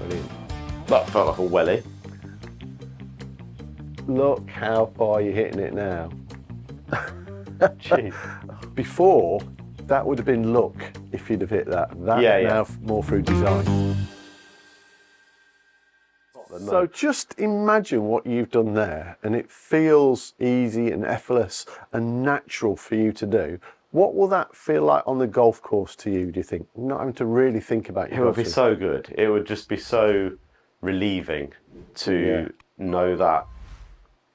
Brilliant. That felt like a welly. Look how far you're hitting it now. Jeez. Before, that would have been luck if you'd have hit that. That's now more through design. So just imagine what you've done there, and it feels easy and effortless and natural for you to do. What will that feel like on the golf course to you, do you think? Not having to really think about your It would be so good. It would just be so relieving to know that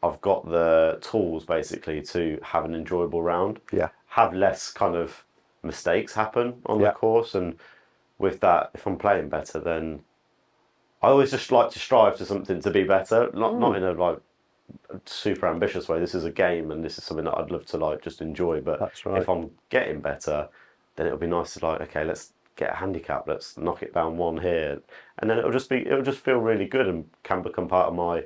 I've got the tools basically to have an enjoyable round. Yeah. Have less kind of mistakes happen on the course, and with that, if I'm playing better, then I always just like to strive to something to be better. Not in a like super ambitious way. This is a game, and this is something that I'd love to like just enjoy. But that's right. If I'm getting better, then it'll be nice to like, okay, let's get a handicap. Let's knock it down one here, and then it'll just feel really good and can become part of my,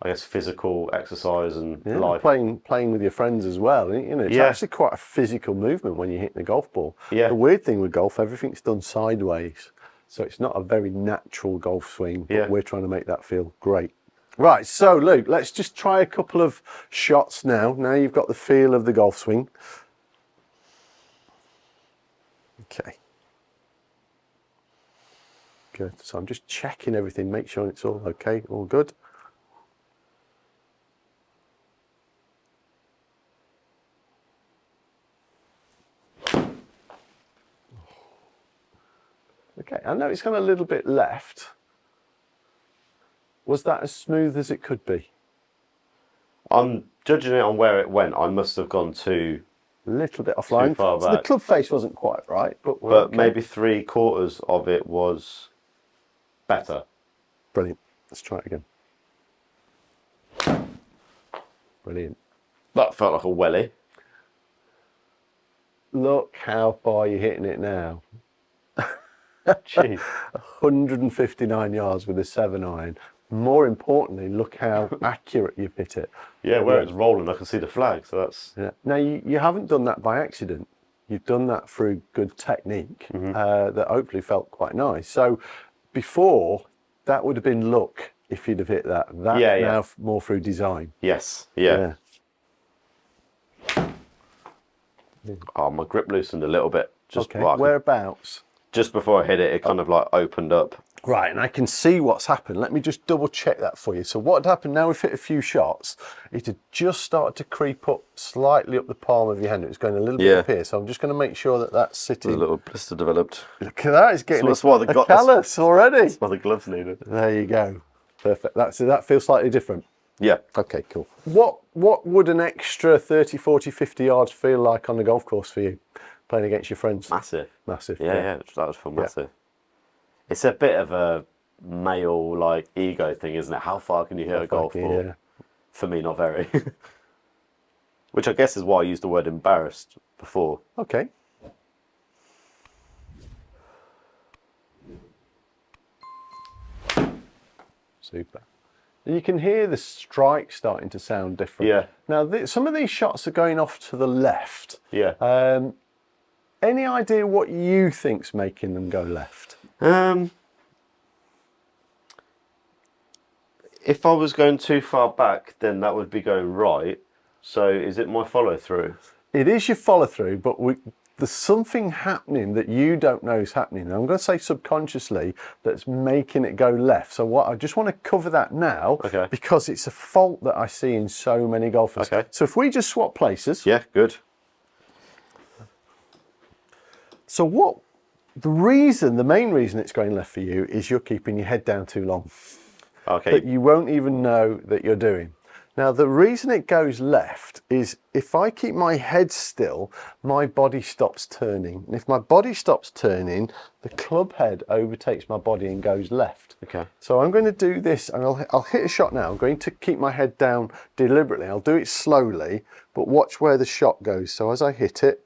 I guess, physical exercise and life. Playing with your friends as well. You know, it's actually quite a physical movement when you're hitting a golf ball. Yeah. The weird thing with golf, everything's done sideways, so it's not a very natural golf swing. But we're trying to make that feel great. Right, so Luke, let's just try a couple of shots now. Now you've got the feel of the golf swing. Okay. Good. So I'm just checking everything, make sure it's all okay, all good. Okay, I know it's gone a little bit left. Was that as smooth as it could be? I'm judging it on where it went. I must have gone too a little bit offline. Too far back. So the club face wasn't quite right, but okay. Maybe 3/4 of it was better. Brilliant. Let's try it again. Brilliant. That felt like a welly. Look how far you're hitting it now. Jeez. 159 yards with a 7-iron. More importantly, look how accurate you've hit it. Yeah, where it's rolling, I can see the flag, so that's... Yeah. Now, you haven't done that by accident. You've done that through good technique that hopefully felt quite nice. So before, that would have been luck if you'd have hit that. That's now more through design. Yes, yeah. Oh, my grip loosened a little bit. Just whereabouts? Just before I hit it, it kind of like opened up. Right, and I can see what's happened. Let me just double check that for you. So what had happened, now we've hit a few shots, it had just started to creep up slightly up the palm of your hand. It was going a little bit up here, so I'm just going to make sure that that's sitting. A little blister developed. Look at that, it's getting that's why a callus already. That's why the gloves needed. There you go. Perfect. That feels slightly different. Yeah. Okay, cool. What would an extra 30, 40, 50 yards feel like on the golf course for you, playing against your friends? Massive. Massive. Yeah, that was fun, massive. It's a bit of a male like ego thing, isn't it? How far can you hit a golf ball? Yeah. For me, not very. Which I guess is why I used the word embarrassed before. Okay. Super. And you can hear the strike starting to sound different. Yeah. Now, some of these shots are going off to the left. Yeah. Any idea what you think's making them go left? If I was going too far back, then that would be going right. So is it my follow through? It is your follow through, but there's something happening that you don't know is happening. And I'm going to say subconsciously that's making it go left. So I just want to cover that now, because it's a fault that I see in so many golfers. Okay. So if we just swap places. Yeah, good. So the main reason it's going left for you is you're keeping your head down too long. Okay. That you won't even know that you're doing. Now, the reason it goes left is if I keep my head still, my body stops turning. And if my body stops turning, the club head overtakes my body and goes left. Okay. So I'm going to do this, and I'll hit a shot now. I'm going to keep my head down deliberately. I'll do it slowly, but watch where the shot goes. So as I hit it,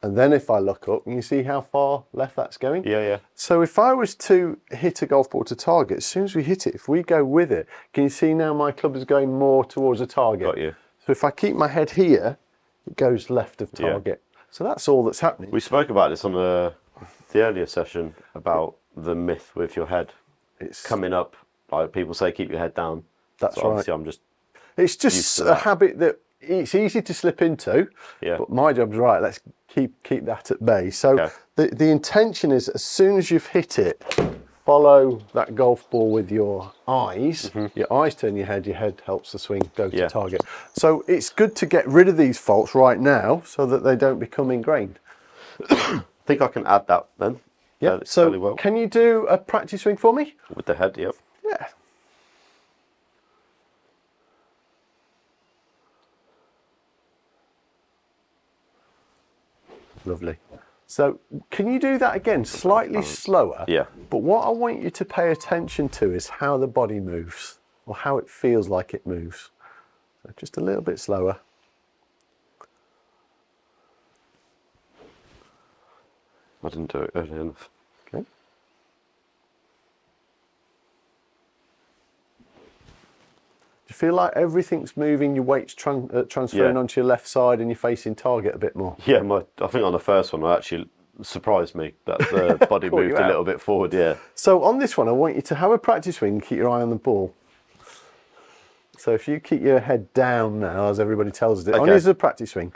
and then if I look up, you see how far left that's going? Yeah, yeah. So if I was to hit a golf ball to target, as soon as we hit it, if we go with it, can you see now my club is going more towards a target? Got you. So if I keep my head here, it goes left of target. So that's all that's happening. We spoke about this on the the earlier session about the myth with your head. It's coming up, like people say, keep your head down. That's so right. Obviously, I'm just. It's just a habit that it's easy to slip into. Yeah. But my job's right. Let's keep that at bay. So the intention is, as soon as you've hit it, follow that golf ball with your eyes. Your eyes turn your head helps the swing go to target. So it's good to get rid of these faults right now so that they don't become ingrained. I think I can add that then. Yeah. So well. Can you do a practice swing for me? With the head, yep. Yeah. Lovely. So can you do that again, slightly slower? Yeah. But what I want you to pay attention to is how the body moves, or how it feels like it moves. So just a little bit slower. I didn't do it early enough. Okay. Do you feel like everything's moving, your weight's transferring onto your left side and you're facing target a bit more? Yeah, I think on the first one, it actually surprised me that the body moved a little bit forward, yeah. So on this one, I want you to have a practice swing and keep your eye on the ball. So if you keep your head down now, as everybody tells us, only as a practice swing,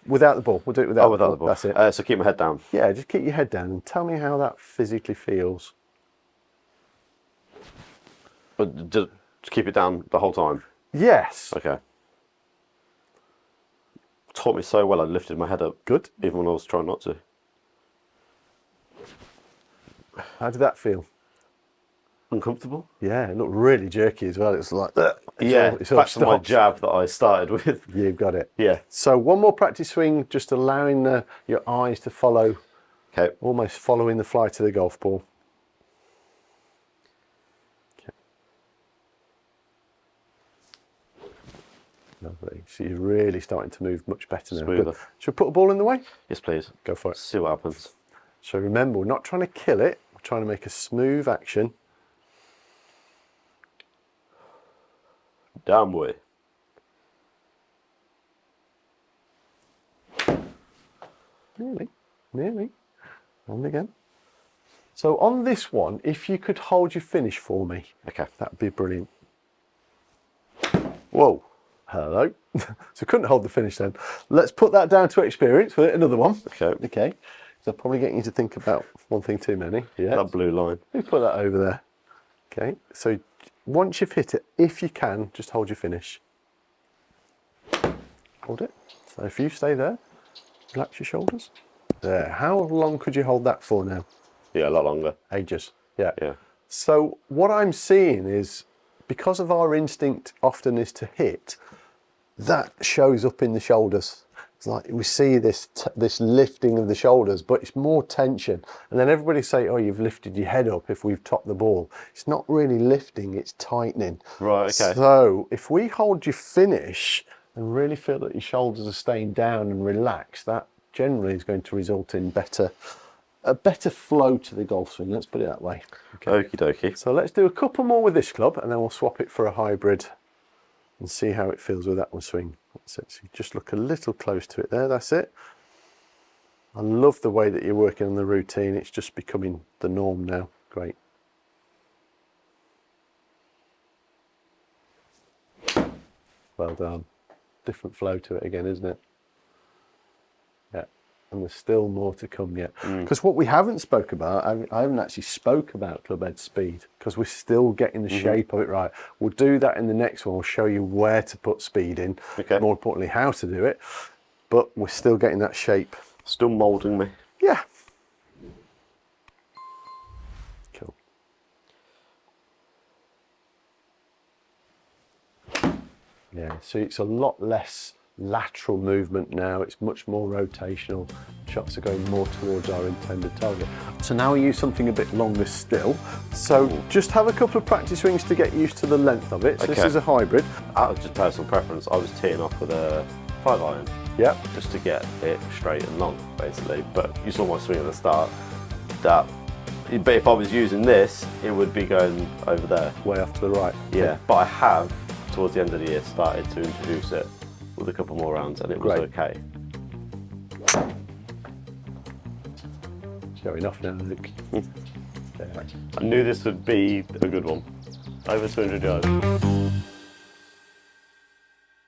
without the ball. We'll do it without the ball. That's it. So keep my head down. Yeah, just keep your head down and tell me how that physically feels. Just keep it down the whole time? Yes. Okay. Taught me so well, I lifted my head up. Good. Even when I was trying not to. How did that feel? Uncomfortable? Yeah, it looked really jerky as well. It's like, it's back to my jab that I started with. You've got it. Yeah. So one more practice swing, just allowing your eyes to follow, almost following the flight of the golf ball. Okay. Lovely. So you're really starting to move much better now. Smoother. Should we put a ball in the way? Yes, please. Go for it. See what happens. So remember, we're not trying to kill it. We're trying to make a smooth action. Down, boy. Nearly. And again. So on this one, if you could hold your finish for me, that'd be brilliant. Whoa. Hello. So couldn't hold the finish then. Let's put that down to experience with another one. Okay. So probably getting you to think about one thing too many. Yeah. That blue line. Let me put that over there. Okay. So once you've hit it, if you can, just hold your finish. Hold it. So if you stay there, relax your shoulders. There. How long could you hold that for now? Yeah, a lot longer. Ages. Yeah. Yeah. So what I'm seeing is, because of our instinct often is to hit, that shows up in the shoulders. It's like we see this lifting of the shoulders, but it's more tension. And then everybody say, oh, you've lifted your head up if we've topped the ball. It's not really lifting, it's tightening. Right, okay. So if we hold your finish and really feel that your shoulders are staying down and relaxed, that generally is going to result in a better flow to the golf swing. Let's put it that way. Okie dokie. So let's do a couple more with this club and then we'll swap it for a hybrid and see how it feels with that one swing. That's it. So you just look a little close to it there. That's it. I love the way that you're working on the routine. It's just becoming the norm now. Great. Well done. Different flow to it again, isn't it? Yeah. And there's still more to come yet. Because what we haven't spoke about, I haven't actually spoke about club head speed, because we're still getting the shape of it right. We'll do that in the next one. We'll show you where to put speed in, more importantly, how to do it. But we're still getting that shape. Still moulding me. Yeah. Cool. Yeah, so it's a lot less lateral movement now. It's much more rotational. Shots are going more towards our intended target. So now we use something a bit longer still. So just have a couple of practice swings to get used to the length of it. So this is a hybrid. Out of just personal preference, I was teeing off with a 5-iron. Yeah. Just to get it straight and long, basically. But you saw my swing at the start. But if I was using this, it would be going over there. Way off to the right. Yeah. But I have, towards the end of the year, started to introduce it with a couple more rounds, and it was okay. Showing off now, Luke. I knew this would be a good one. Over 200 yards.